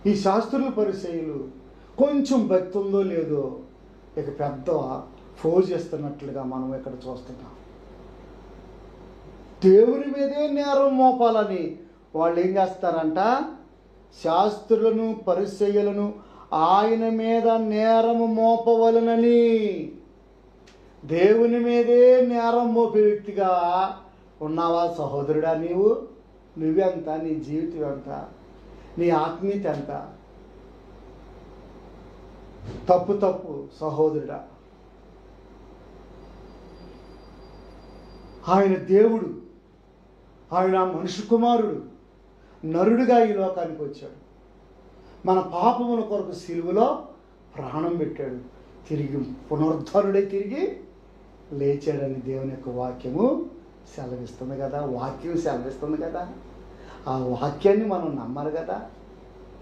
ఈ శాస్త్రులు పరిచయులు కొంచెం భక్తి ఉందో లేదో ఇక పెద్ద ఫోజ్ చేస్తున్నట్లుగా మనం ఇక్కడ చూస్తున్నాం. దేవుని మీదే నేరం మోపాలని వాళ్ళు ఏం చేస్తారంట, శాస్త్రులను పరిచయులను ఆయన మీద నేరము మోపవలనని దేవుని మీదే నేరం మోపే వ్యక్తిగా ఉన్నావా సహోదరుడా? నువ్వెంత, నీ జీవితం ఎంత, నీ ఆత్మీయత ఎంత? తప్పు సహోదరుడా. ఆయన దేవుడు, ఆయన మనుష్య కుమారుడు, నరుడిగా ఈ లోకానికి వచ్చాడు. మన పాపముల కొరకు సిలువలో ప్రాణం పెట్టాడు. తిరిగి పునరుద్ధరుడై తిరిగి లేచాడని దేవుని యొక్క వాక్యము సెలవిస్తుంది కదా. వాక్యం సెలవిస్తుంది కదా. ఆ వాక్యాన్ని మనం నమ్మరు కదా.